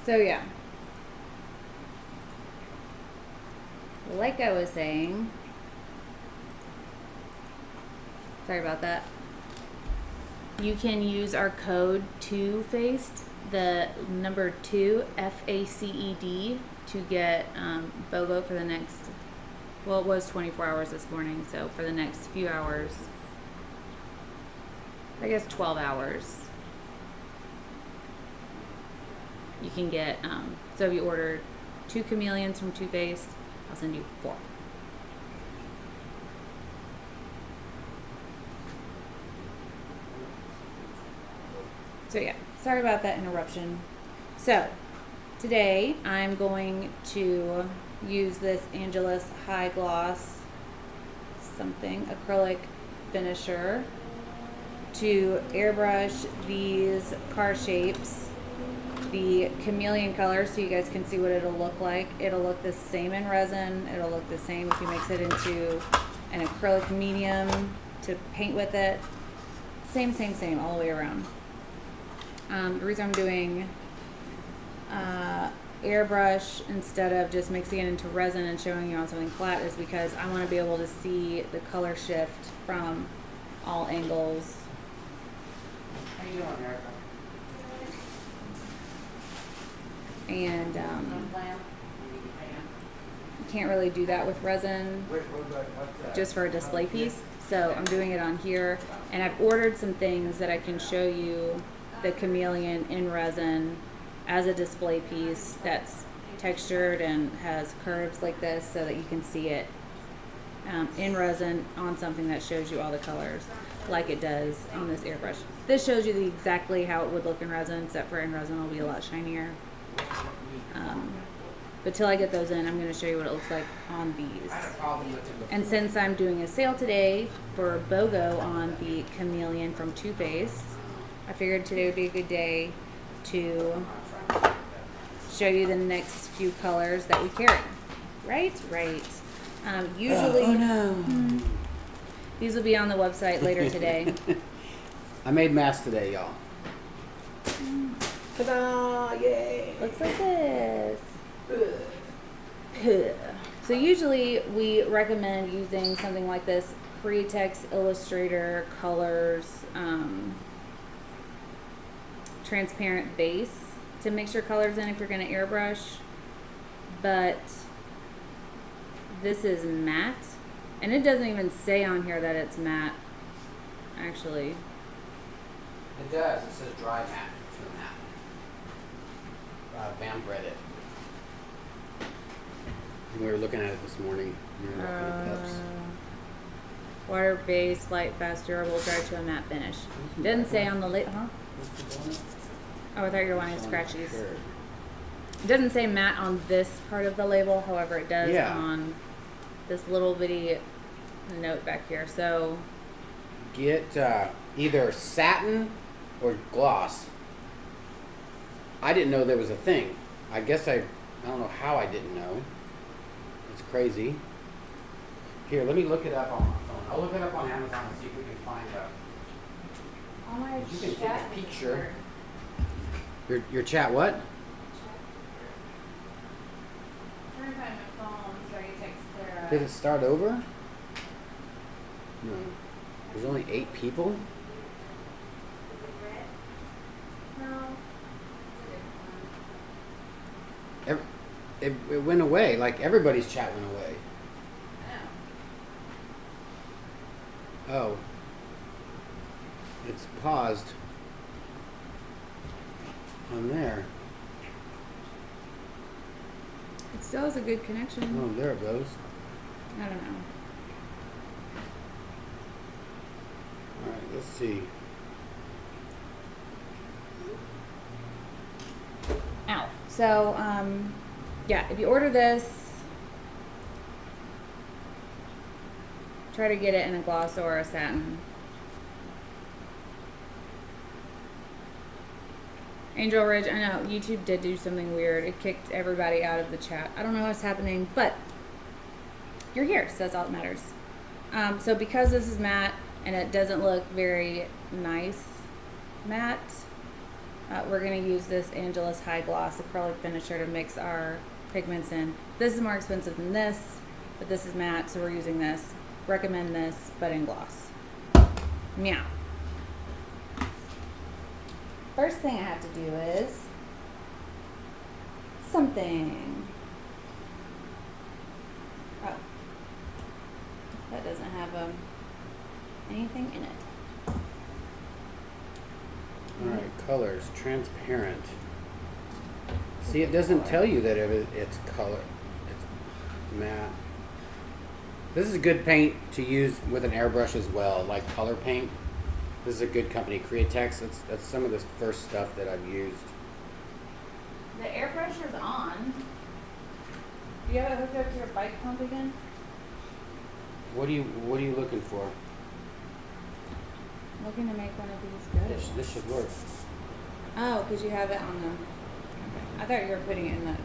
So yeah, like I was saying, sorry about that. You can use our code 2Faced, the number 2 FACED, to get BOGO for the next. Well, it was 24 hours this morning, so for the next few hours, I guess 12 hours, you can get, so if you order 2 Chameleons from 2Faced, I'll send you 4. So yeah, sorry about that interruption. So today I'm going to use this Angelus High Gloss something acrylic finisher to airbrush these car shapes, the chameleon color, so you guys can see what it'll look like. It'll look the same in resin. It'll look the same if you mix it into an acrylic medium to paint with it. Same all the way around. The reason I'm doing airbrush instead of just mixing it into resin and showing you on something flat is because I want to be able to see the color shift from all angles. How you doing, Erica? And you can't really do that with resin just for a display piece. So I'm doing it on here, and I've ordered some things that I can show you the chameleon in resin as a display piece that's textured and has curves like this so that you can see it in resin on something that shows you all the colors like it does on this airbrush. This shows you exactly how it would look in resin, except for in resin it'll be a lot shinier. But till I get those in, I'm going to show you what it looks like on these. And since I'm doing a sale today for BOGO on the Chameleon from 2Faced, I figured today would be a good day to show you the next few colors that we carry. Right? Usually, oh no. These will be on the website later today. I made masks today, y'all. Ta-da! Yay! Looks like this. So usually we recommend using something like this pre-text Illustrator colors transparent base to mix your colors in if you're going to airbrush, but this is matte, and it doesn't even say on here that it's matte actually. It does. It says dry matte. Vamp read it. We were looking at it this morning. We were looking at Peps. Water based, light, fast, durable, dry to a matte finish. Didn't say on the label, huh? Oh, I thought you were wanting scratchies. Sure. It doesn't say matte on this part of the label, however, it does on this little bitty note back here. So get either satin or gloss. I didn't know there was a thing. I guess I don't know how I didn't know. It's crazy. Here, let me look it up on my phone. I'll look it up on Amazon and see if we can find a. You can take a picture. Your chat what? I'm trying to find my phone so I can text Clara. Did it start over? No. There's only 8 people? No. It went away. Like everybody's chat went away. Oh. It's paused on there. It still has a good connection. Oh, there it goes. I don't know. All right, let's see. Ow. So, yeah, if you order this, try to get it in a gloss or a satin. Angel Ridge, I know, YouTube did do something weird. It kicked everybody out of the chat. I don't know what's happening, but you're here, so that's all that matters. So because this is matte and it doesn't look very nice matte, We're going to use this Angelus High Gloss Acrylic Finisher to mix our pigments in. This is more expensive than this, but this is matte, so we're using this. Recommend this, but in gloss. Meow. First thing I have to do is something. Oh, that doesn't have anything in it. Alright, colors, transparent. See, it doesn't tell you that it's color. It's matte. This is a good paint to use with an airbrush as well, like color paint. This is a good company, Createx. That's some of the first stuff that I've used. The airbrusher's on. Do you have it hooked up to your bike pump again? What are you looking for? I'm looking to make one of these good. This should work. Oh, because you have it on the... I thought you were putting it in the...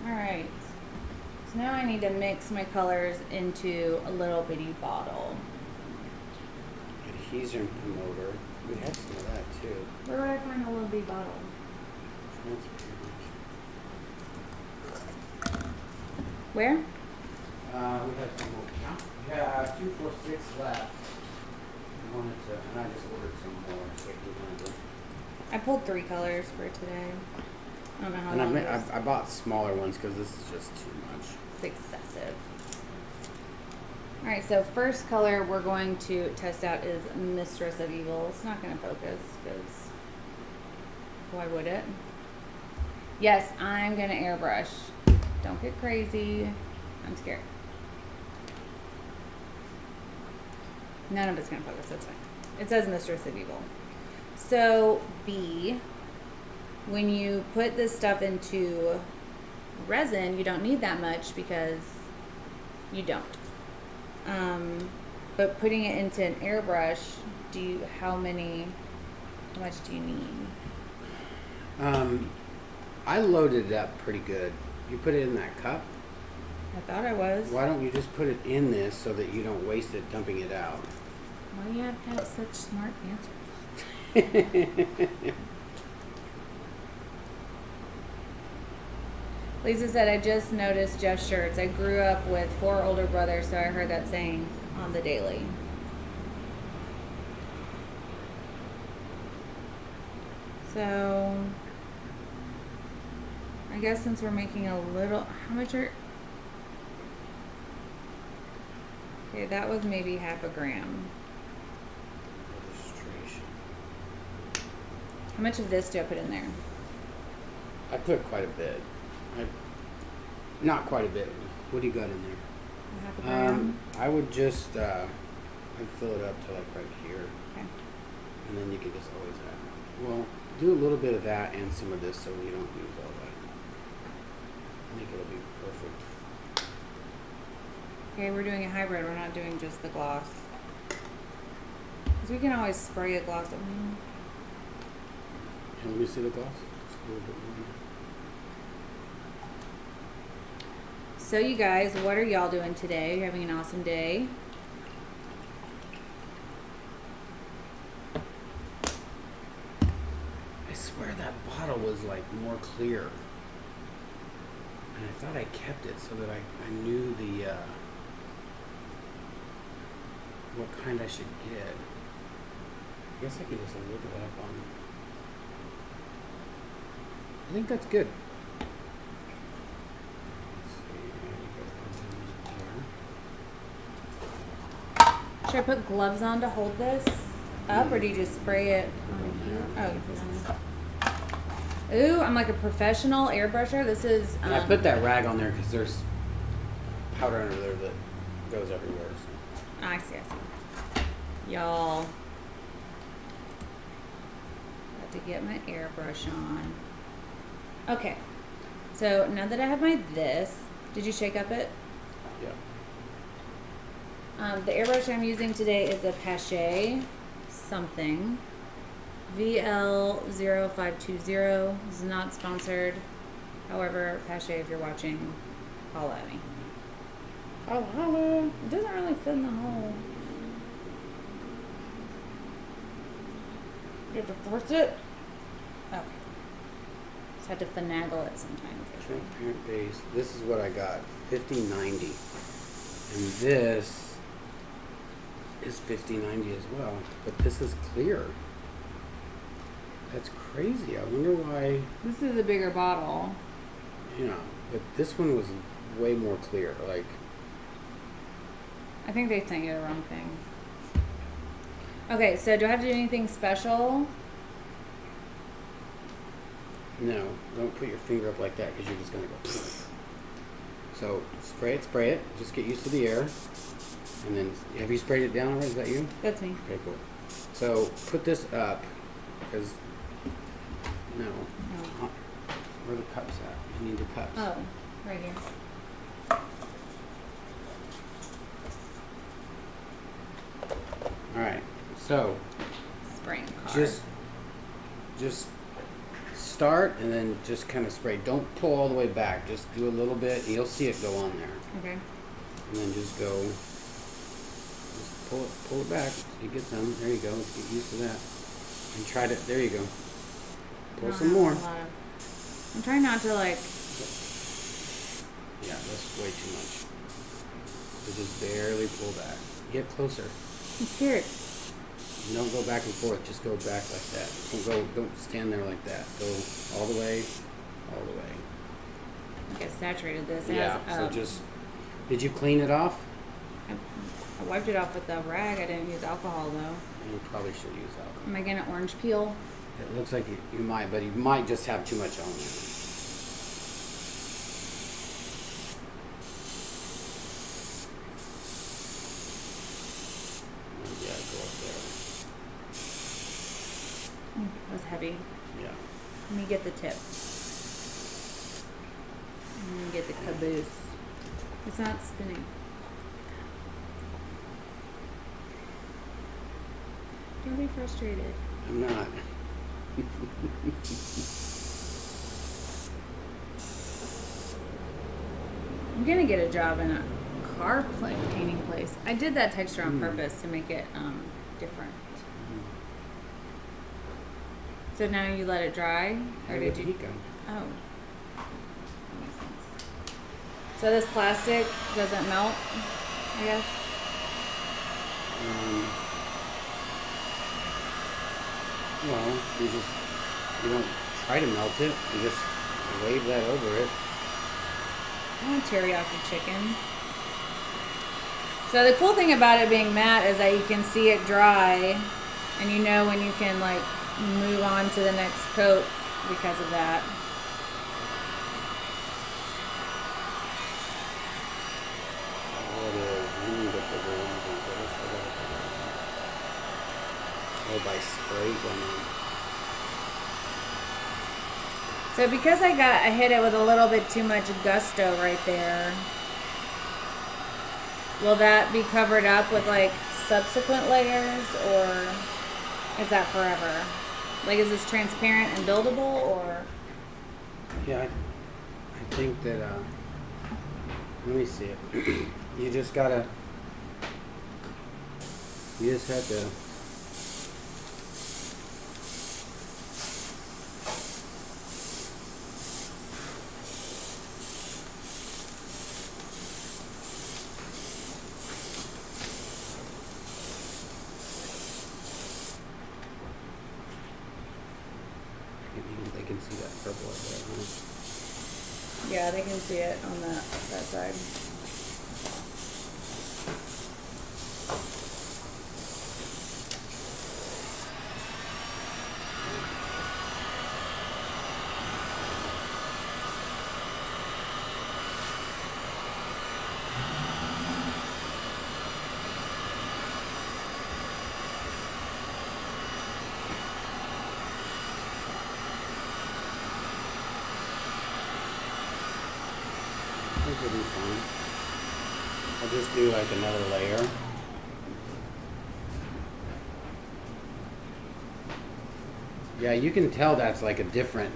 Alright. So now I need to mix my colors into a little bitty bottle. Adhesion promoter. We have some of that too. Where would I find a little bitty bottle? Where? We have some more. We have 2, 4, 6 left. And I just ordered some more. So I pulled 3 colors for today. I don't know how and long I bought smaller ones because this is just too much. it's excessive. Alright, so first color we're going to test out is Mistress of Evil. It's not going to focus because why would it? Yes, I'm going to airbrush. Don't get crazy. I'm scared. None of it's going to focus. That's fine. It says Mistress of Evil. So, B, when you put this stuff into resin, you don't need that much because you don't. But putting it into an airbrush, how much do you need? I loaded it up pretty good. You put it in that cup. I thought I was. Why don't you just put it in this so that you don't waste it dumping it out? Why do you have to have such smart answers? Lisa said, I just noticed Jeff's shirts. I grew up with 4 older brothers, so I heard that saying on the daily. So, I guess since we're making a little, how much are, okay, that was maybe half a gram. Illustration. How much of this do I put in there? I put quite a bit. Not quite a bit. What do you got in there? Half a gram? I would just I'd fill it up to like right here, Okay. and then you can just always add. Well, do a little bit of that and some of this so you don't use all that. I think it'll be perfect. Okay, we're doing a hybrid. We're not doing just the gloss. Because we can always spray a gloss. And let me see the gloss. It's a little bit more. So you guys, what are y'all doing today? You're having an awesome day. I swear that bottle was like more clear. And I thought I kept it so that I knew the what kind I should get. I guess I could just look it up on. I think that's good. Should I put gloves on to hold this up, or do you just spray it on here? Oh. Ooh, I'm like a professional airbrusher. This is. And I put that rag on there because there's powder under there that goes everywhere. So. I see. Y'all. Got to get my airbrush on. Okay. So now that I have my this, did you shake up it? Yeah. The airbrush I'm using today is a Pache something. VL0520 is not sponsored. However, Pache, if you're watching, holla at me. Holla. It doesn't really fit in the hole. You have to force it. Okay. Just have to finagle it sometimes. Transparent base. This is what I got. 5090. And this is 5090 as well. But this is clear. That's crazy. I wonder why. This is a bigger bottle. Yeah, but this one was way more clear. Like, I think they sent you the wrong thing. Okay, so do I have to do anything special? no, don't put your finger up like that because you're just gonna go. So spray it. Just get used to the air, and then have you sprayed it down already? Is that you? That's me. Okay, cool. So put this up because no, where are the cups at? I need the cups. Oh, right here. All right. So Spraying card. just start and then just kind of spray. Don't pull all the way back. Just do a little bit. And you'll see it go on there. Okay. And then just go. Just pull it back. So you get some. There you go. Get used to that. And try to. There you go. Pull some more. I'm trying not to like. Yeah, that's way too much. So just barely pull back. Get closer. I'm scared. Don't go back and forth. Just go back like that. Don't stand there like that. Go all the way. I guess saturated this. It Yeah. has, So just. Did you clean it off? I wiped it off with the rag. I didn't use alcohol though. You probably should use alcohol. Am I getting orange peel? It looks like you might, but you might just have too much on you. Yeah, go up there. That was heavy. Yeah. Let me get the tip. Let me get the caboose. It's not spinning. Don't be frustrated. I'm not. I'm gonna get a job in a car painting place. I did that texture on purpose to make it different. So now you let it dry, or did you? Oh. That makes sense. So this plastic doesn't melt, I guess. Well, you don't try to melt it. You just wave that over it. I want teriyaki chicken. So the cool thing about it being matte is that you can see it dry, and you know when you can like move on to the next coat because of that. Oh, by spray gun. So because I hit it with a little bit too much gusto right there, will that be covered up with like subsequent layers, or is that forever? Like, is this transparent and buildable, or? Yeah, I think that, let me see it. You just have to. They can see that purple up there, huh? Yeah, they can see it on that side. I think it'll be fine. I'll just do like another layer. Yeah, you can tell that's like a different.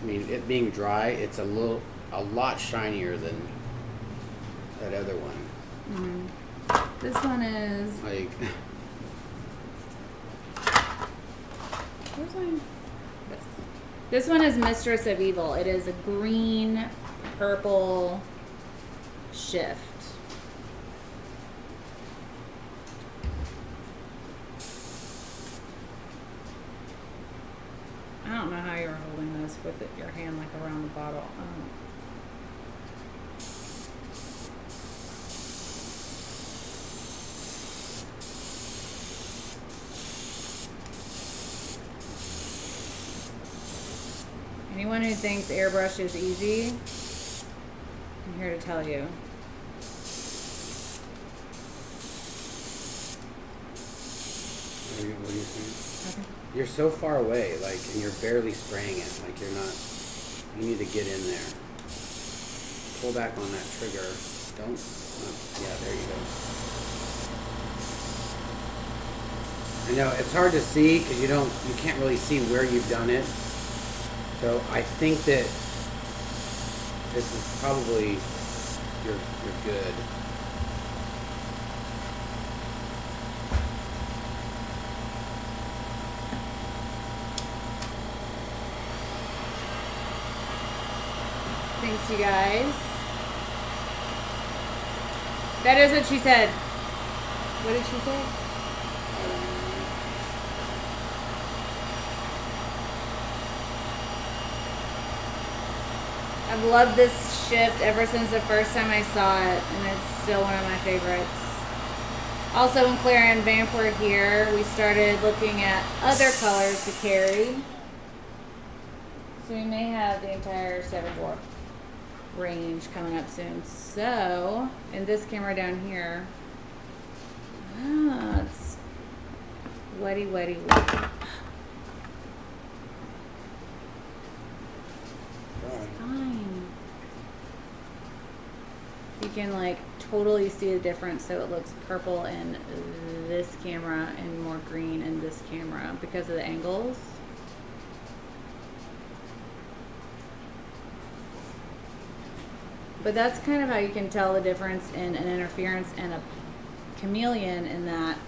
I mean, it being dry, it's a lot shinier than that other one. Mm-hmm. This one is. Like, Where's mine? This one is Mistress of Evil. It is a green, purple shift. I don't know how you're holding this with your hand like around the bottle. Anyone who thinks airbrush is easy, I'm here to tell you. What do you think? Okay. You're so far away, like, and you're barely spraying it. Like, you're not. You need to get in there. Pull back on that trigger. Don't. Yeah, there you go. I know it's hard to see because you can't really see where you've done it. So I think that this is probably you're good. Thanks, you guys. That is what she said. What did she say? I've loved this shift ever since the first time I saw it, and it's still one of my favorites. Also, when Claire and Vamp were here, we started looking at other colors to carry. So we may have the entire 7 dwarf range coming up soon. So, in this camera down here, it's wetty, wetty, wetty. Fine. You can like totally see the difference, so it looks purple in this camera and more green in this camera because of the angles. But that's kind of how you can tell the difference in an interference and a chameleon, in that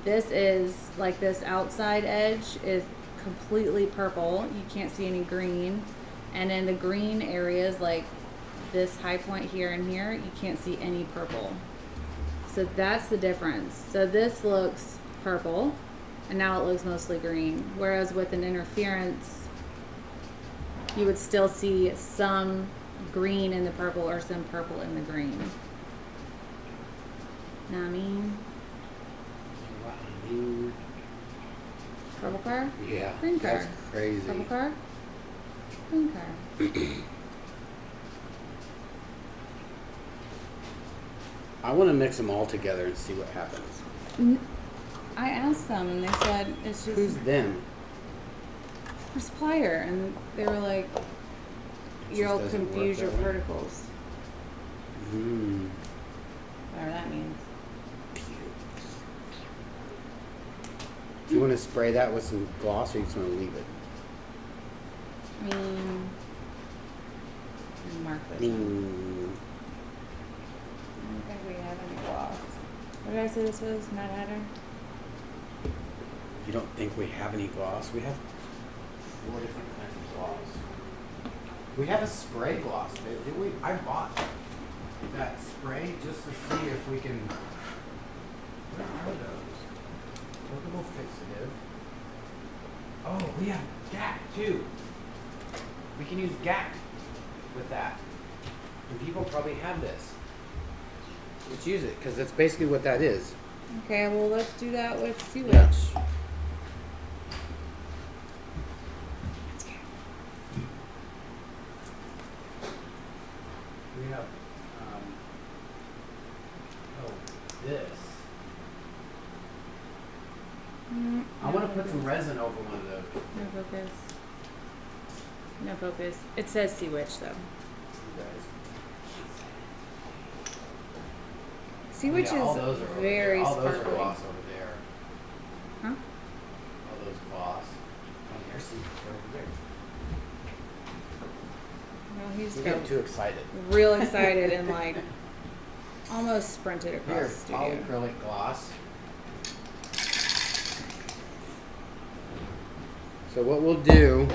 this is like this outside edge is completely purple. You can't see any green. And in the green areas, like this high point here and here, you can't see any purple. So that's the difference. So this looks purple, and now it looks mostly green. Whereas with an interference, you would still see some green in the purple or some purple in the green. Know what I mean? Purple car? Yeah. Green car. That's crazy. Purple car? Green car. I want to mix them all together and see what happens. I asked them, and they said it's just Who's them? a supplier, and they were like, "You'll Just doesn't confuse work your that way? particles." Whatever that means. Do you want to spray that with some gloss, or you just want to leave it? I mean, mark this. Mm. I don't think we have any gloss. What did I say this was? Mad Hatter? You don't think we have any gloss? We have 4 different kinds of gloss. We have a spray gloss, did we? I bought that spray just to see if we can. What are those? Workable fixative. Oh, we have GAC too. We can use GAC with that. And people probably have this. Let's use it, because that's basically what that is. Okay, well, let's do that with Sea Witch. Yeah. We have, this. I want to put some resin over one of those. No focus. No focus. It says Sea Witch, though. You guys. Sea Witch all is those are over very there. All sparkly. those are gloss over there. Huh? All those gloss. Oh, there's some over there. No, he's We got get too excited. real excited and like almost sprinted across Here, the studio. polyacrylic gloss. So what we'll do,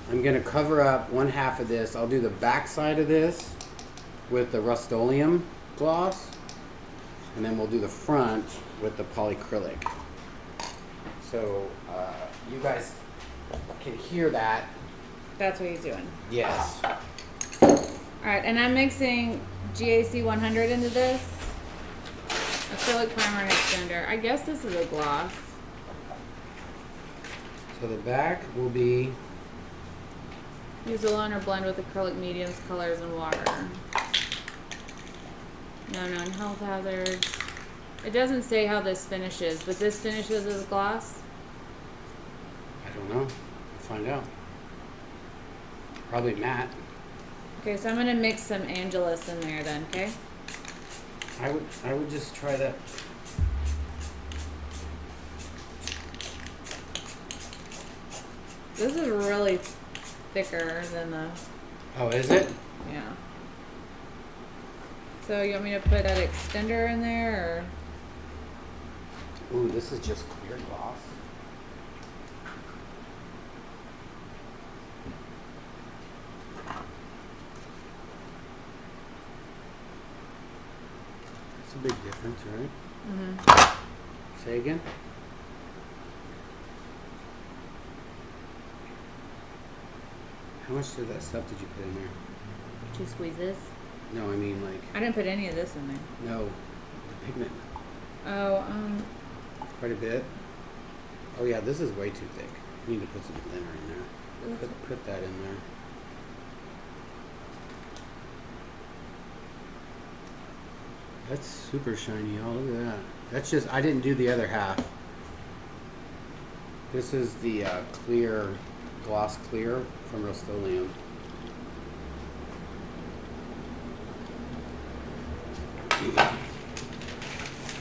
I'm going to cover up one half of this. I'll do the back side of this with the Rust-Oleum gloss, and then we'll do the front with the polyacrylic. So you guys can hear that. That's what he's doing. Yes. Alright, and I'm mixing GAC 100 into this. Acrylic primer and extender. I guess this is a gloss. So the back will be, Use alone or blend with acrylic mediums, colors, and water. No known health hazards. It doesn't say how this finishes, but this finishes as a gloss. I don't know. We'll find out. Probably matte. Okay, so I'm gonna mix some Angelus in there then, okay? I would just try that. This is really thicker than the, Oh, is it? yeah. So you want me to put that extender in there, Ooh, this is just clear gloss. It's a big difference, right? Say again? How much of that stuff did you put in there? or 2 squeezes? No, I mean like, I didn't put any of this in there. no, the pigment. Oh, Quite a bit. Oh yeah, this is way too thick. You need to put some thinner in there. Put that in there. That's super shiny, y'all. Look at that. That's just, I didn't do the other half. This is the clear, gloss clear from Rust-Oleum.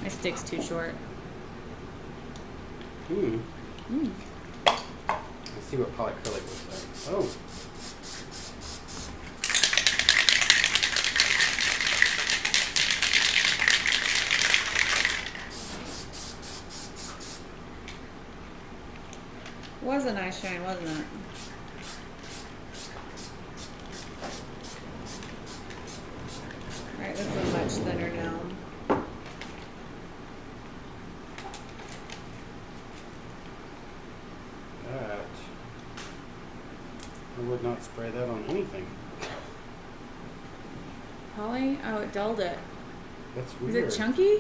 my stick's too short. Let's see what polyacrylic looks like. Oh. Was a nice shine, wasn't it? Alright, this is much thinner now. That. I would not spray that on anything. Poly? Oh, it dulled it. That's Is weird. it chunky?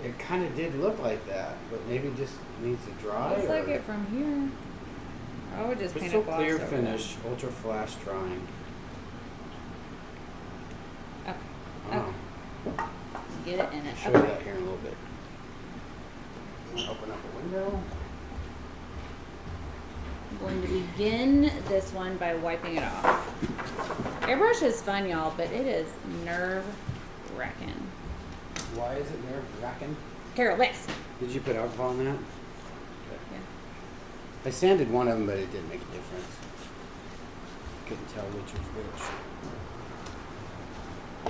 It kind of did look like that, but maybe just needs to dry. Looks like or- it from here. I would just paint a Crystal gloss clear over finish, ultra flash drying. that. Wow. Get it in it. Show you that here in a little bit. Open up a window. I'm going to begin this one by wiping it off. Airbrush is fun, y'all, but it is nerve-wracking. Why is it nerve wracking? Carol, this. Did you put alcohol in that? Yeah. I sanded one of them, but it didn't make a difference. Couldn't tell which was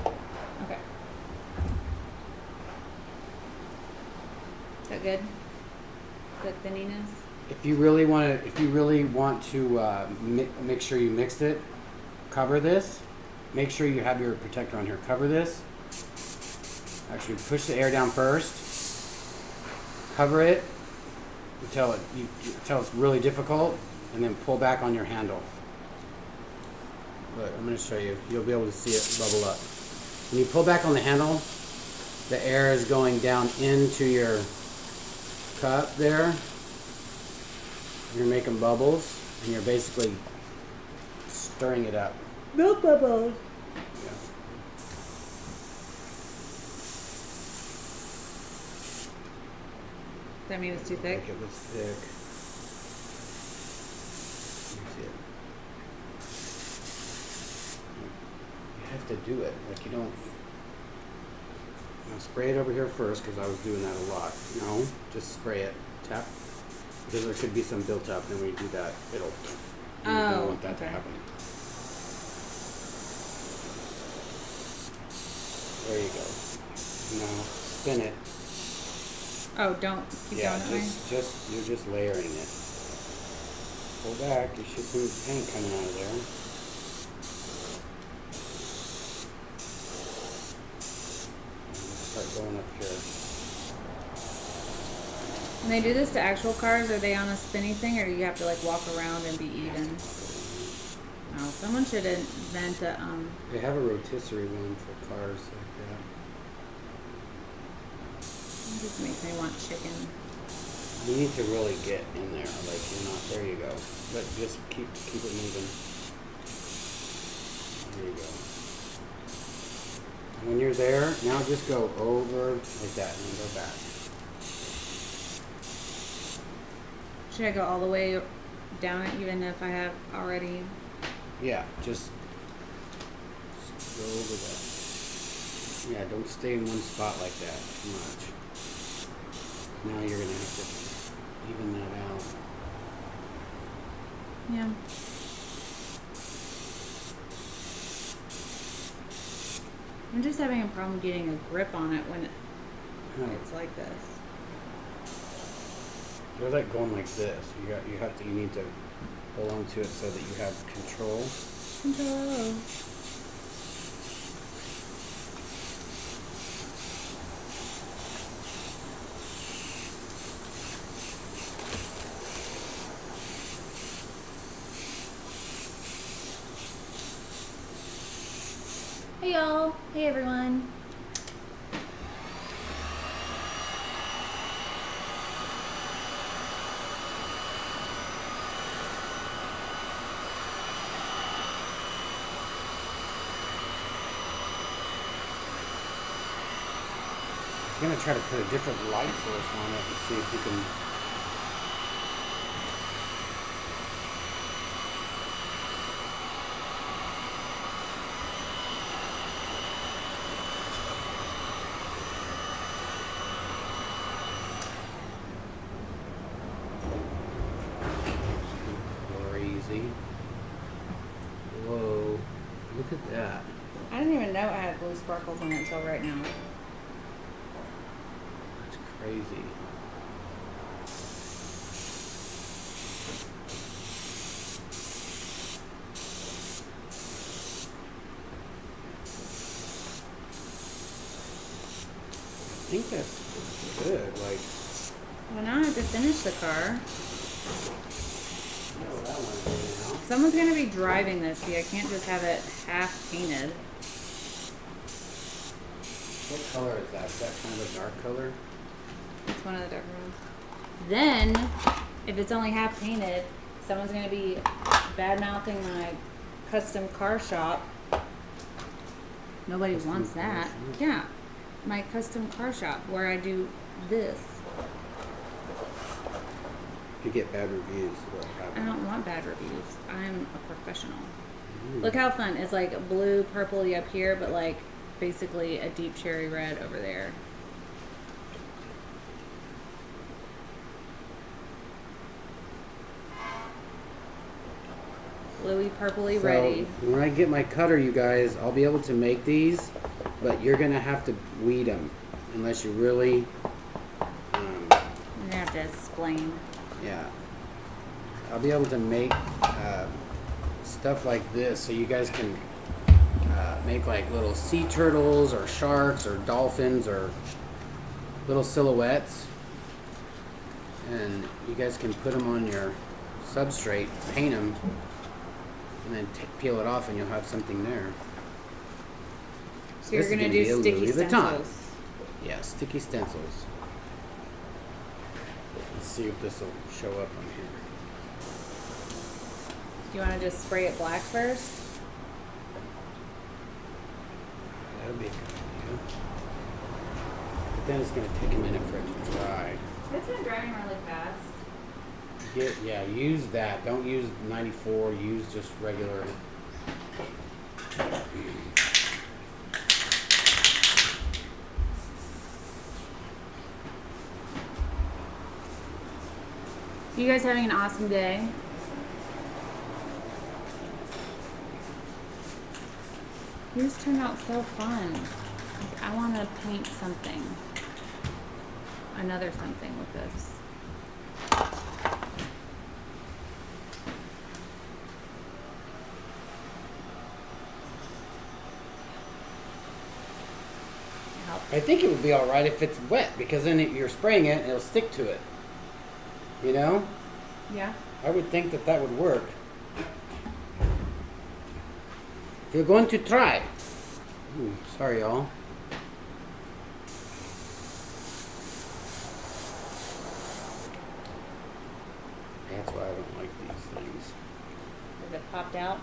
which. Okay. Is that good? Good thinniness? If you really want to make sure you mixed it, cover this. Make sure you have your protector on here. Cover this. Actually, push the air down first. Cover it until it's really difficult, and then pull back on your handle. But I'm going to show you. You'll be able to see it bubble up. When you pull back on the handle, the air is going down into your cup there. You're making bubbles, and you're basically stirring it up. Milk bubbles. Yeah. That means it's too thick? Like it was thick. Let me see it. You have to do it. Like you don't. Now spray it over here first because I was doing that a lot. No, just spray it. Tap. Because there could be some built up, and when you do that, it'll. You don't want that to okay. happen. There you go. Now spin it. Oh, don't keep Yeah, going that way. you're just layering it. Pull back, you should see paint coming out of there. Start going up here. When they do this to actual cars, are they on a spinny thing, or do you have to like walk around and be even? Oh, someone should invent a They have a rotisserie one for cars like that. It just makes me want chicken. You need to really get in there, like you're not. There you go. But just keep it moving. There you go. When you're there, now just go over like that and then go back. Should I go all the way down it, even if I have already? Yeah, just go over that. Yeah, don't stay in one spot like that too much. Now you're gonna have to even that out. Yeah. I'm just having a problem getting a grip on it when it's like this. You're like going like this. You need to hold on to it so that you have control. Control. Hey y'all. Hey everyone. I'm gonna try to put a different light source on it and see if you can. Crazy. Whoa, look at that. I didn't even know I had blue sparkles on it until right now. That's crazy. I think that's good. Like, Well, now I have to finish the car. oh, that one's in now. Someone's gonna be driving this. See, I can't just have it half painted. What color is that? Is that kind of a dark color? It's one of the darker ones. Then, if it's only half painted, someone's gonna be bad mouthing my custom car shop. Nobody Custom wants car that. shop? Yeah, my custom car shop where I do this. You get bad reviews. What I happened? don't want bad reviews. I'm a professional. Ooh. Look how fun. It's like blue, purpley up here, but like basically a deep cherry red over there. Bluey, purpley, So, reddy. when I get my cutter, you guys, I'll be able to make these, but you're gonna have to weed them unless you really, I'm gonna have to explain. yeah. I'll be able to make stuff like this, so you guys can make like little sea turtles or sharks or dolphins or little silhouettes, and you guys can put them on your substrate, paint them, and then peel it off, and you'll have something there. So you're This is gonna gonna be do a sticky Louis Vuitton. stencils. Yeah, sticky stencils. Let's see if this will show up on here. Do you want to just spray it black first? That'll be a good idea. But then it's gonna take a minute for it to dry. It's been drying really fast. Yeah, use that. Don't use 94. Use just regular. You guys having an awesome day? These turned out so fun. I want to paint something. another something with this. I think it would be all right if it's wet, because then you're spraying it and it'll stick to it. You know? Yeah. I would think that that would work. You're going to try. Ooh, sorry, y'all. That's why I don't like these things. Is it popped out?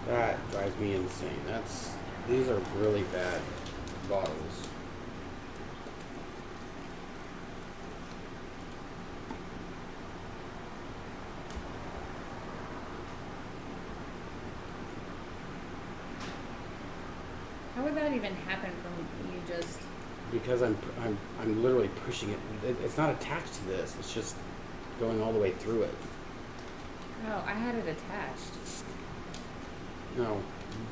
That drives me insane. These are really bad bottles. How would that even happen from you just... Because I'm literally pushing it. It's not attached to this. It's just going all the way through it. Oh, I had it attached. No,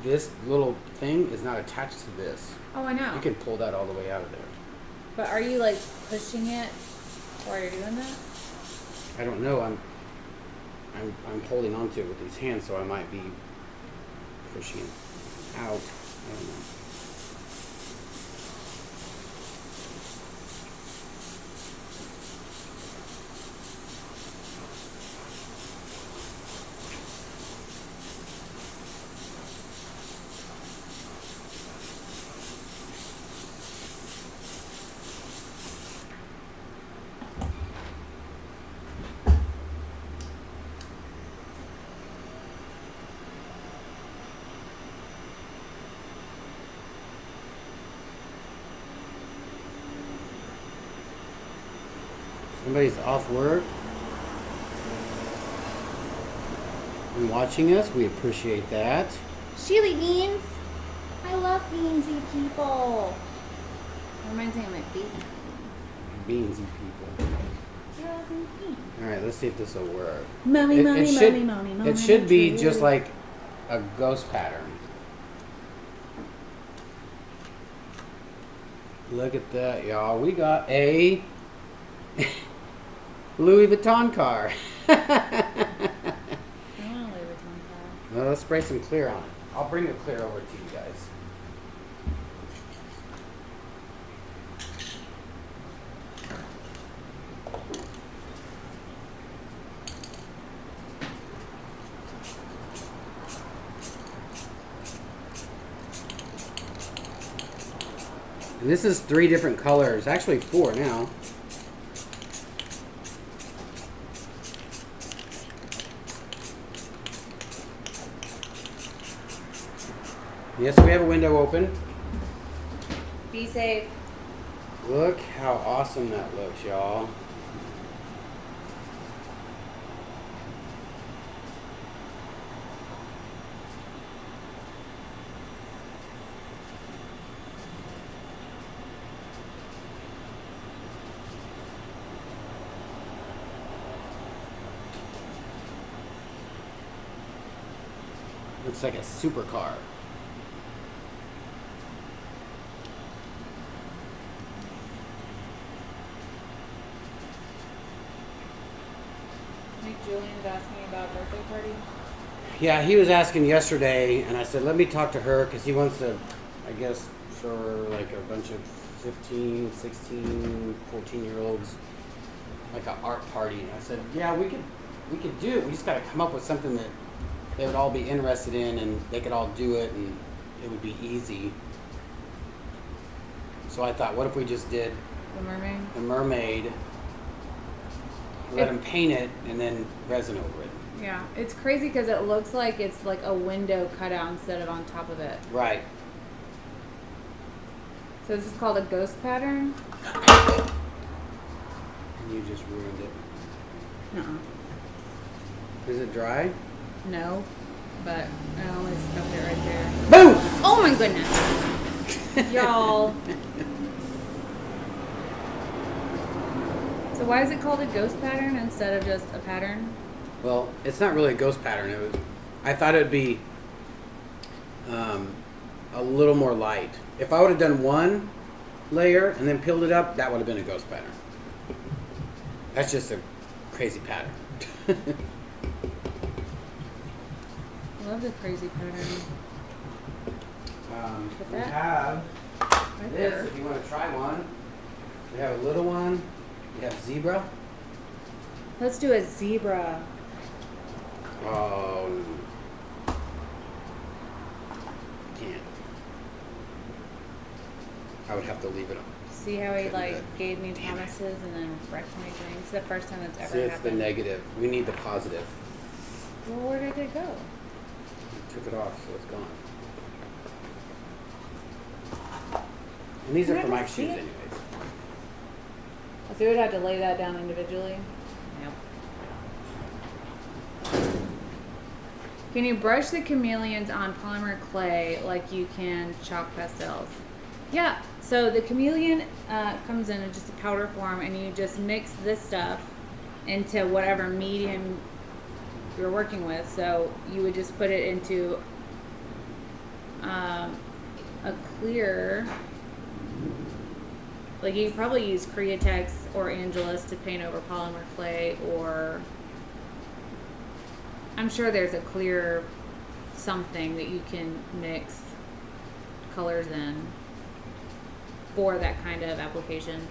this little thing is not attached to this. Oh, I know. You can pull that all the way out of there. But are you like pushing it while you're doing that? I don't know. I'm holding onto it with these hands, so I might be pushing it out. I don't know. Somebody's off work and watching us. We appreciate that. Chili beans. I love beansy people. That reminds me of my baby. Beansy people. All right, let's see if this will work. Mommy, It should be just like a ghost pattern. Look at that, y'all. We got a Louis Vuitton car. I want a Louis Vuitton car. Well, let's spray some clear on it. I'll bring the clear over to you guys. And this is 3 different colors, actually 4 now. Yes, we have a window open. Be safe. Look how awesome that looks, y'all. Looks like a supercar. I think Julian's asking about birthday party. Yeah, he was asking yesterday, and I said, let me talk to her, because he wants to, I guess, for like a bunch of 15, 16, 14-year-olds, like an art party. And I said, yeah, we could do it. We just got to come up with something that they would all be interested in, and they could all do it, and it would be easy. So I thought, what if we just did The mermaid? the mermaid, let them paint it, and then resin over it. Yeah. It's crazy because it looks like it's like a window cut out instead of on top of it. Right. So this is called a ghost pattern? And you just ruined it. Uh-uh. Is it dry? No. but I only stuffed it right there. Boom! Oh my goodness. Y'all. So why is it called a ghost pattern instead of just a pattern? Well, it's not really a ghost pattern. I thought it would be a little more light. If I would have done one layer and then peeled it up, that would have been a ghost pattern. That's just a crazy pattern. Love the crazy pattern. We have Right this, there. if you want to try one. We have a little one. We have zebra. Let's do a zebra. Oh, can't. I would have to leave it on. See how he Couldn't like do it. gave me Damn it. promises and then wrecked my dreams? It's the first time that's ever See, it's the happened. negative. We need the positive. Well, where did it go? I took it off, so it's gone. And these Can are I for my just see shoes, it? anyways. So we would have to lay that down individually. Yep. Can you brush the chameleons on polymer clay like you can chalk pastels? Yeah. So the chameleon comes in just a powder form, and you just mix this stuff into whatever medium you're working with. So you would just put it into a clear. Like you could probably use Createx or Angelus to paint over polymer clay, or I'm sure there's a clear something that you can mix colors in for that kind of application.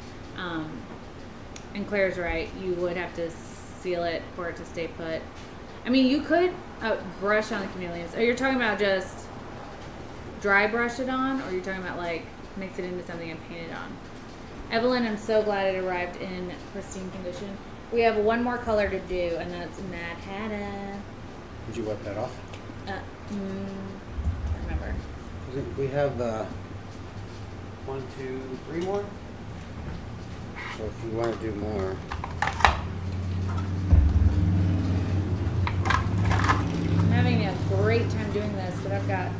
And Claire's right, you would have to seal it for it to stay put. I mean, you could brush on the chameleons. Oh, you're talking about just dry brush it on, or you're talking about like mix it into something and paint it on? Evelyn, I'm so glad it arrived in pristine condition. We have one more color to do, and that's Mad Hatter. Did you wipe that off? I don't remember. We have 1, 2, 3 more. So if you want to do more. I'm having a great time doing this, but I've got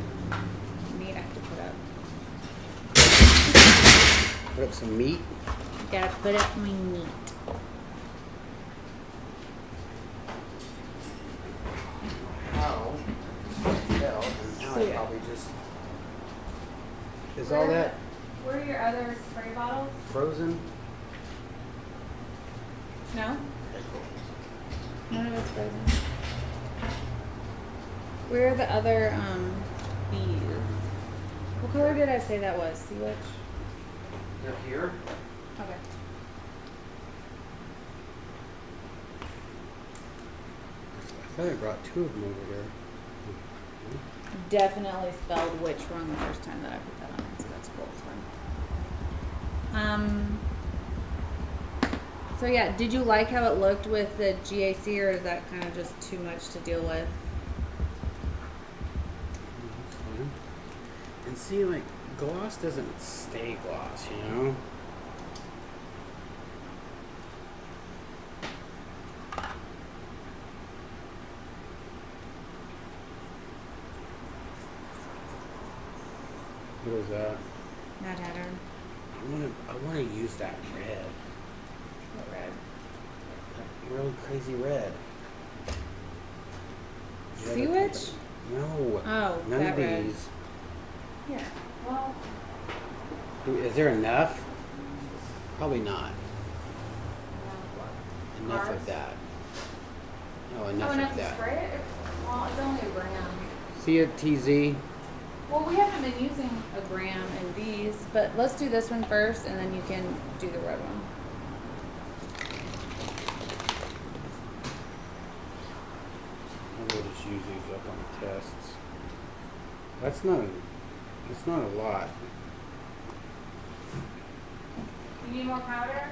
meat I have to put up. Put up some meat. Gotta put up my meat. How? Well, and now So, I yeah. probably just. Is all that Where are your other spray bottles? frozen? No? None of it's frozen. Where are the other bees? What color did I say that was? Sea witch? They're here. Okay. I thought I brought 2 of them over here. Definitely spelled witch wrong the first time that I put that on it, so that's cool. It's fun. So yeah, did you like how it looked with the GAC, or is that kind of just too much to deal with? And see, like, gloss doesn't stay gloss, you know? What is that? Mad Hatter. I wanna use that red. What red? That really crazy red. Yeah, Sea that's- witch? No. Oh, None that of red. these. Yeah. Well, Is there enough? Probably not. Enough Ours? of that. No, enough enough of to that. spray it? Well, it's only a gram. See it, TZ? Well, we haven't been using a gram in these, but let's do this one first, and then you can do the red one. We'll just use these up on the tests. That's not a lot. You need more powder?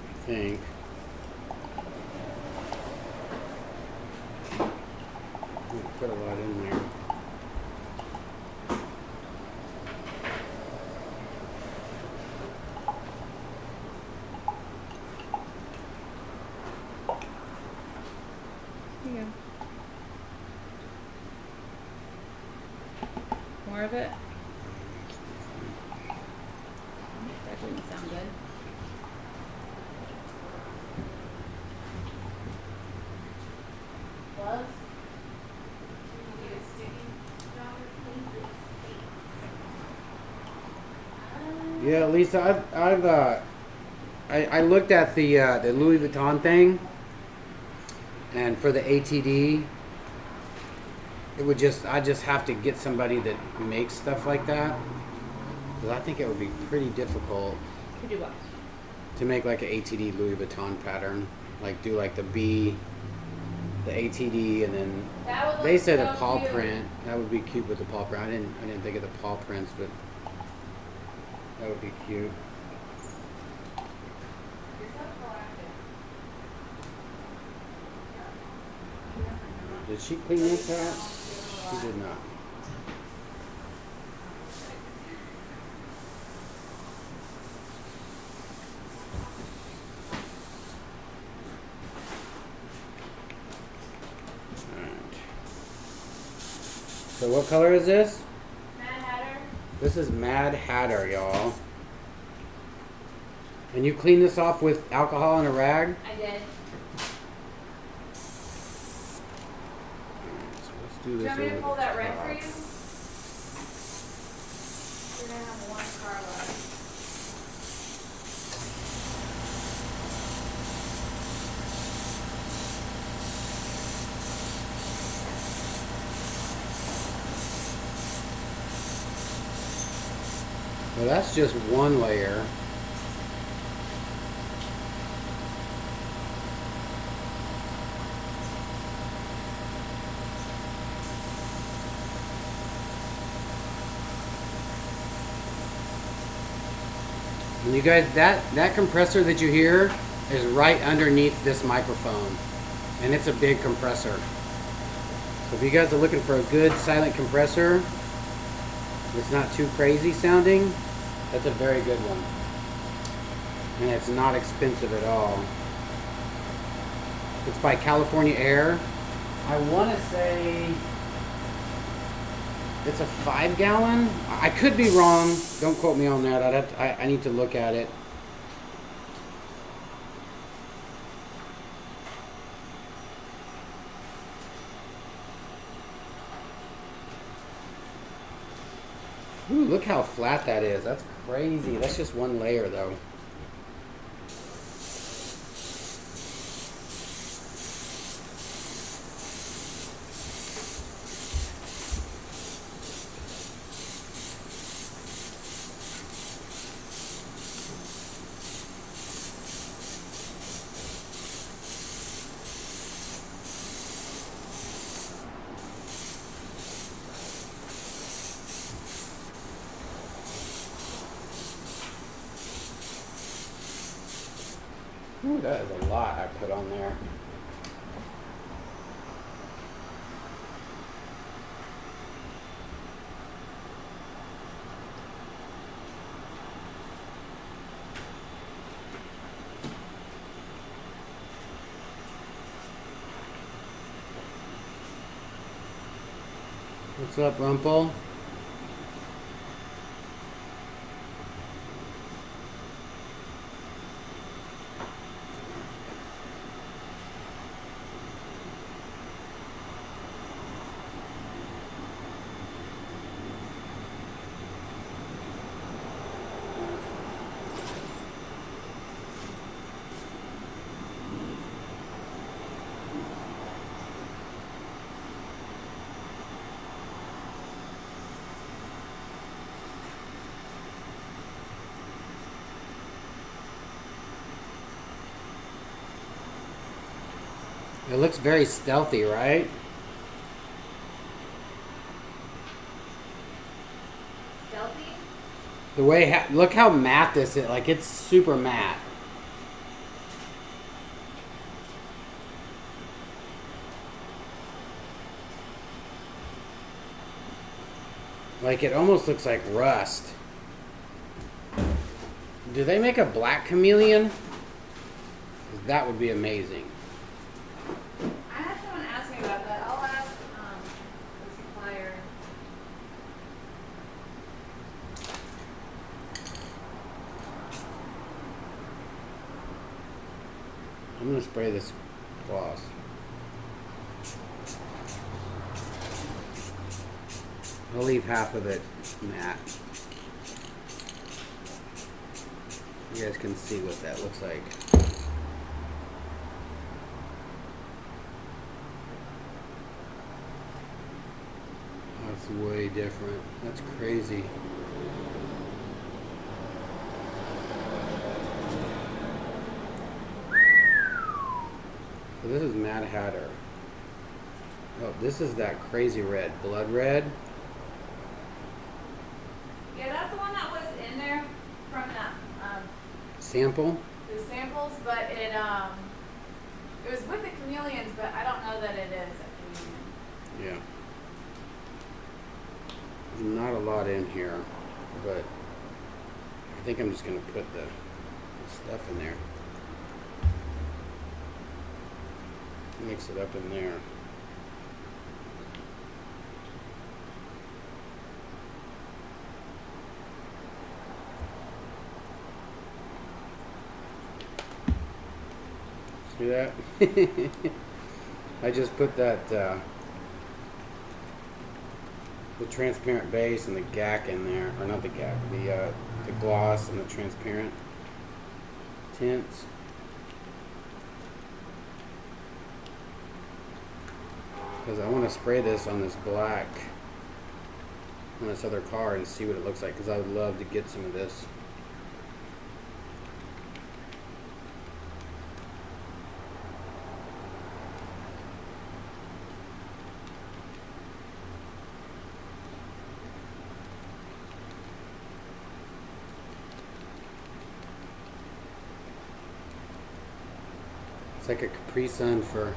I think. We put a lot in there. Here you go. more of it? That didn't sound good. Gloves? Yeah, Lisa, I looked at the Louis Vuitton thing, and for the ATD, I just have to get somebody that makes stuff like that, because I think it would be pretty difficult To do what? to make like an ATD Louis Vuitton pattern, like do like the B, the ATD, and then they said a paw print. That would be cute with the paw print. I didn't think of the paw prints, but that would be cute. Did she clean this out? She did not. Alright. So what color is this? Mad Hatter. This is Mad Hatter, y'all. And you clean this off with alcohol and a rag? I did. So let's do Do you this want me to over pull the that red top. for you? We're gonna have one car left. Well, that's just one layer. And you guys, that compressor that you hear is right underneath this microphone. And it's a big compressor. So if you guys are looking for a good silent compressor, it's not too crazy sounding, that's a very good one. And it's not expensive at all. It's by California Air. I want to say it's a 5-gallon. I could be wrong. Don't quote me on that. I need to look at it. Ooh, look how flat that is. That's crazy. That's just one layer, though. Ooh, that is a lot I put on there. What's up, Rumple? It looks very stealthy, right? Stealthy? The way, look how matte this is. Like, it's super matte. Like, it almost looks like rust. Do they make a black chameleon? That would be amazing. I had someone ask me about that. I'll ask the supplier. I'm gonna spray this gloss. I'll leave half of it matte. You guys can see what that looks like. That's way different. That's crazy. So this is Mad Hatter. Oh, this is that crazy red. Blood red. Yeah, that's the one that was in there from that Sample. the samples, but it was with the chameleons, but I don't know that it is a chameleon. Yeah. There's not a lot in here, but I think I'm just gonna put the stuff in there. Mix it up in there. See that? I just put that the transparent base and the gack in there, or not the gack, the gloss and the transparent tints. Because I want to spray this on this black, on this other car and see what it looks like, because I would love to get some of this. It's like a Capri Sun for...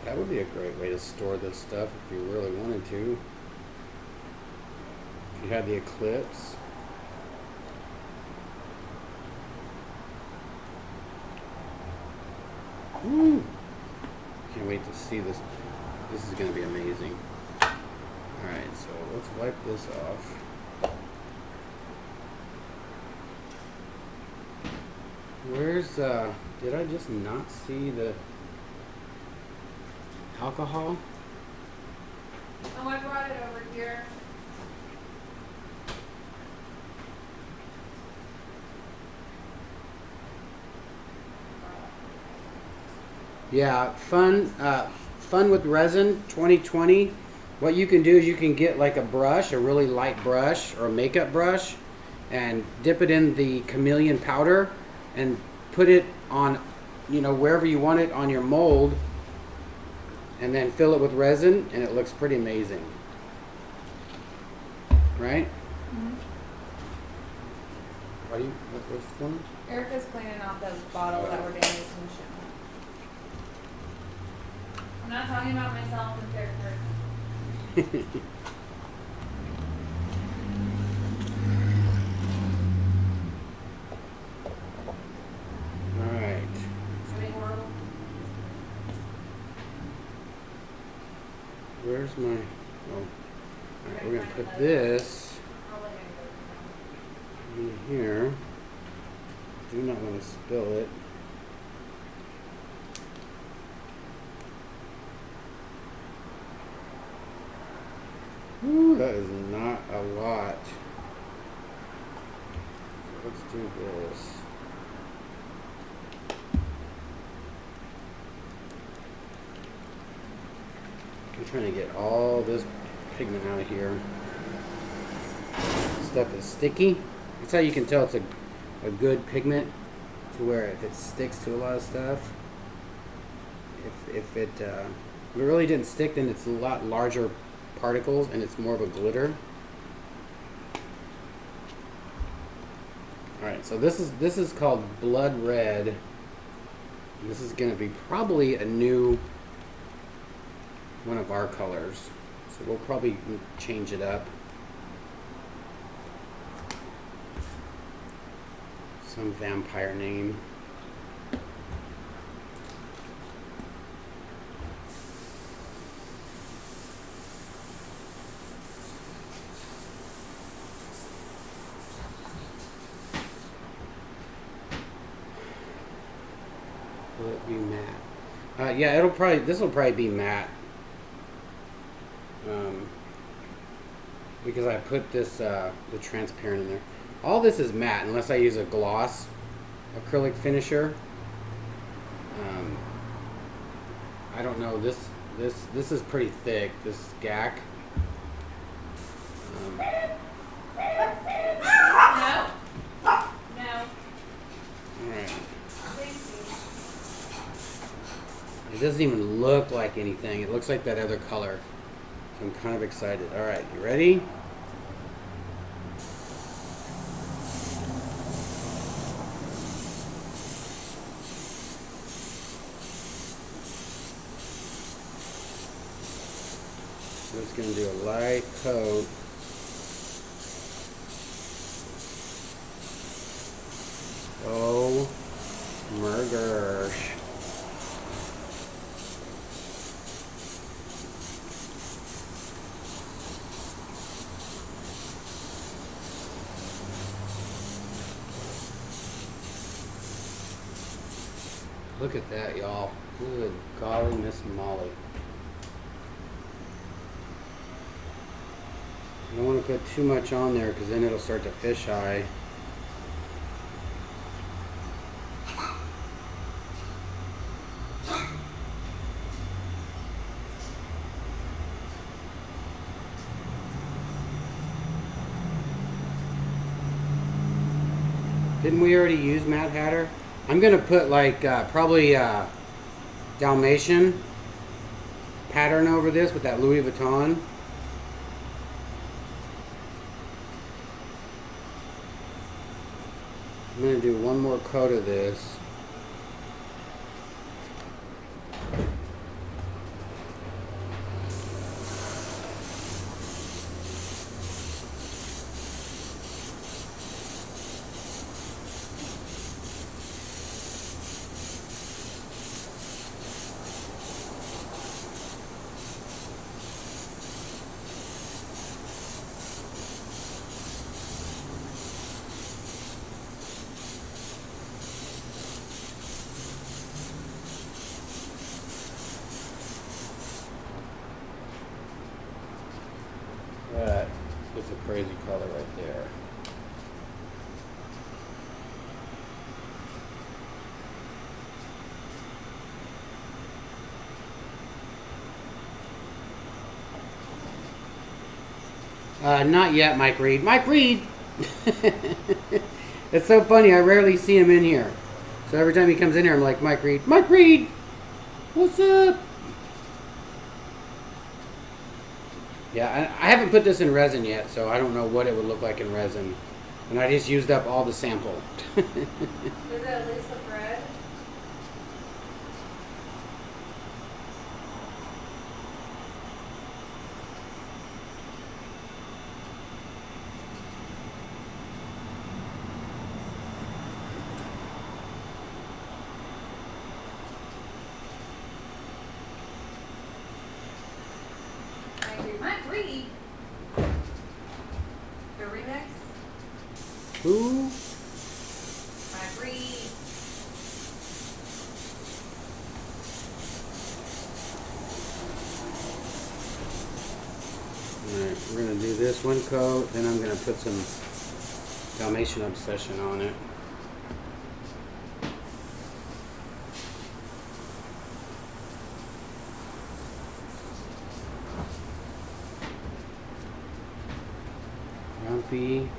That would be a great way to store this stuff if you really wanted to. If you had the Eclipse. Woo! Can't wait to see this. This is going to be amazing. Alright, so let's wipe this off. Where's, did I just not see the alcohol? Oh, I brought it over here. Yeah, fun with resin 2020. What you can do is you can get like a brush, a really light brush or a makeup brush, and dip it in the Chameleon powder and put it on, you know, wherever you want it on your mold, and then fill it with resin, and it looks pretty amazing. Right? Mm-hmm. What's the one? Erica's cleaning off those bottles that were damaged in the show. I'm not talking about myself in third person. Alright. Where's my... Oh. Alright, we're going to put this in here. Do not want to spill it. Ooh, that is not a lot. Let's do this. I'm trying to get all this pigment out of here. Stuff is sticky. That's how you can tell it's a good pigment, to where if it sticks to a lot of stuff, if it really didn't stick, then it's a lot larger particles and it's more of a glitter. Alright, so this is called Blood Red. This is going to be probably a new one of our colors, so we'll probably change it up. Some vampire name. Be matte. Yeah, this will probably be matte. Because I put this the transparent in there. All this is matte unless I use a gloss acrylic finisher. I don't know, this is pretty thick, this GAC. No. Alright. It doesn't even look like anything. It looks like that other color. So I'm kind of excited. Alright, you ready? Just going to do a light coat. Oh, murdersh. Look at that, y'all. Good golly, Miss Molly. I don't want to put too much on there because then it'll start to fisheye. Didn't we already use Mad Hatter? I'm going to put like probably Dalmatian pattern over this with that Louis Vuitton. I'm going to do one more coat of this. That is a crazy color right there. Not yet, Mike Reed. Mike Reed! It's so funny, I rarely see him in here. So every time he comes in here, I'm like, Mike Reed, Mike Reed! What's up? Yeah, I haven't put this in resin yet, so I don't know what it would look like in resin. And I just used up all the sample. Is it at least a bread? Mike Reed. The remix. Who? Mike Reed. Alright, we're going to do this one coat, then I'm going to put some Dalmatian Obsession on it. Grumpy.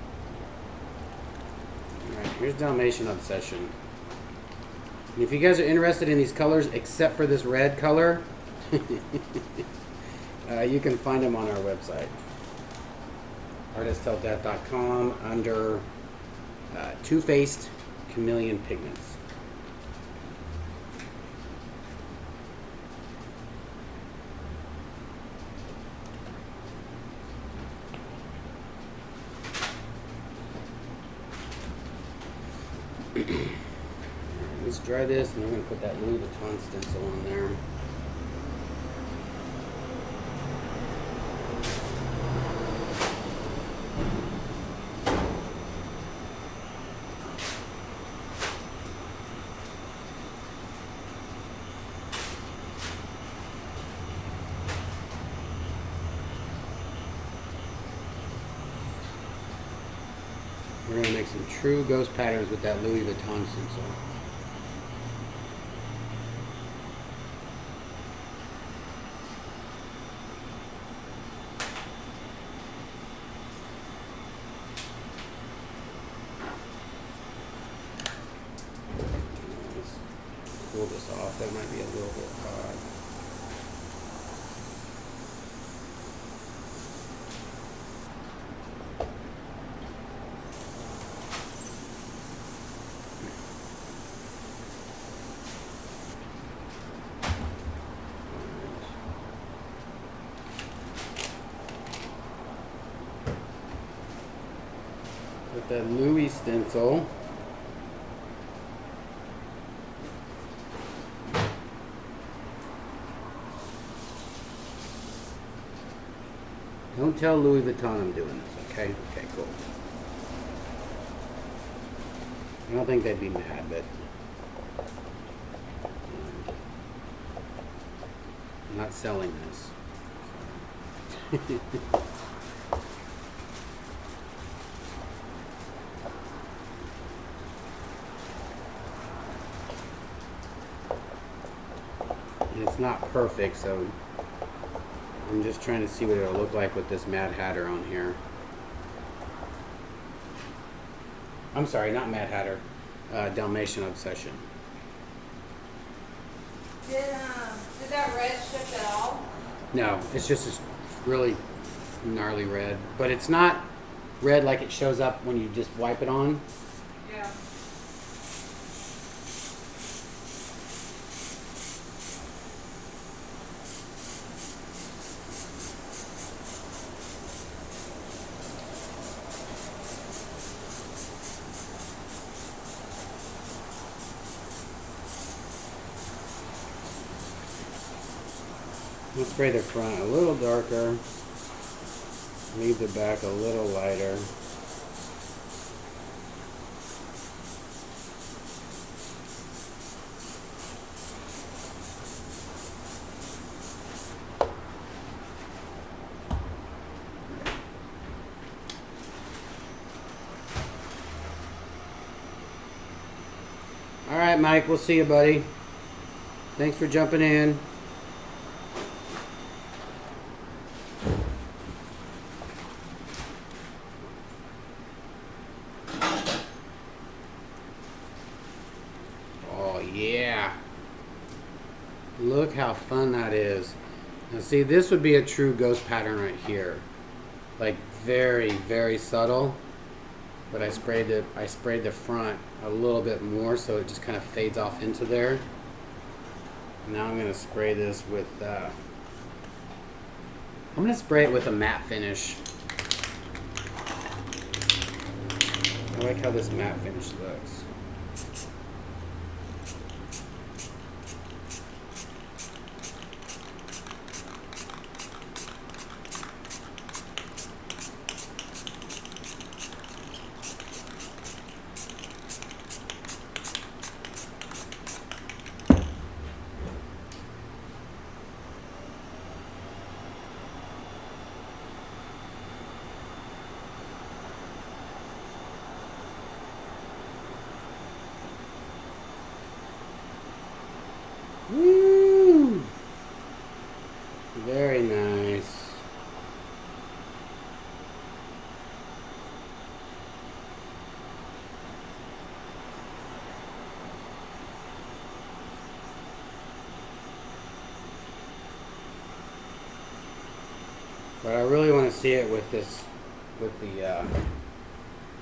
Alright, here's Dalmatian Obsession. And if you guys are interested in these colors, except for this red color, you can find them on our website. artisttelldeath.com under 2Faced Chameleon Pigments. Let's dry this, and I'm going to put that Louis Vuitton stencil on there. We're going to make some true ghost patterns with that Louis Vuitton stencil. Let's pull this off. That might be a little bit odd. With that Louis stencil. Don't tell Louis Vuitton I'm doing this, okay? Okay, cool. I don't think they'd be mad, but I'm not selling this. And it's not perfect, so I'm just trying to see what it'll look like with this Mad Hatter on here. I'm sorry, not Mad Hatter. Dalmatian Obsession. Did that red shift at all? No, it's just this really gnarly red. But it's not red like it shows up when you just wipe it on. Yeah. Let's spray the front a little darker. Leave the back a little lighter. All right, Mike, we'll see you, buddy. Thanks for jumping in. Look how fun that is. Now see, this would be a true ghost pattern right here. Like very, very subtle. But I sprayed the front a little bit more so it just kind of fades off into there. Now I'm gonna spray this with I'm gonna spray it with a matte finish. I like how this matte finish looks. Woo! Very nice. But I really want to see it with this, with the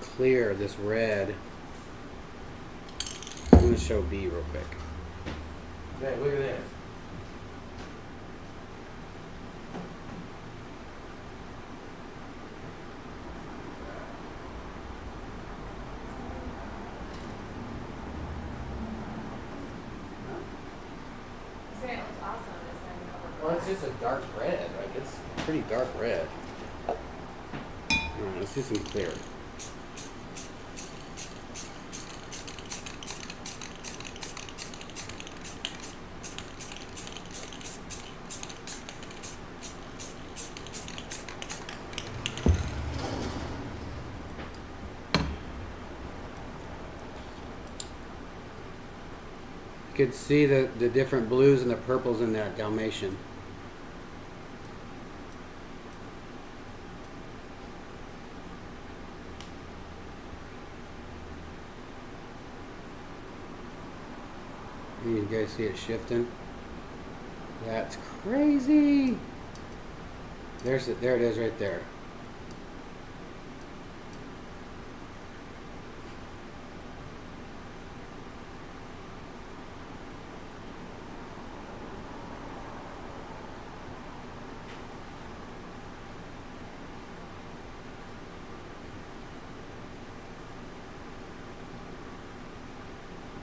clear, this red. I'm going to show B real quick. Okay, look at this. It looks awesome. Well, it's just a dark red. Like, it's pretty dark red. Alright, let's do some clear. could see the different blues and the purples in that Dalmatian. You guys see it shifting? That's crazy. There it is right there.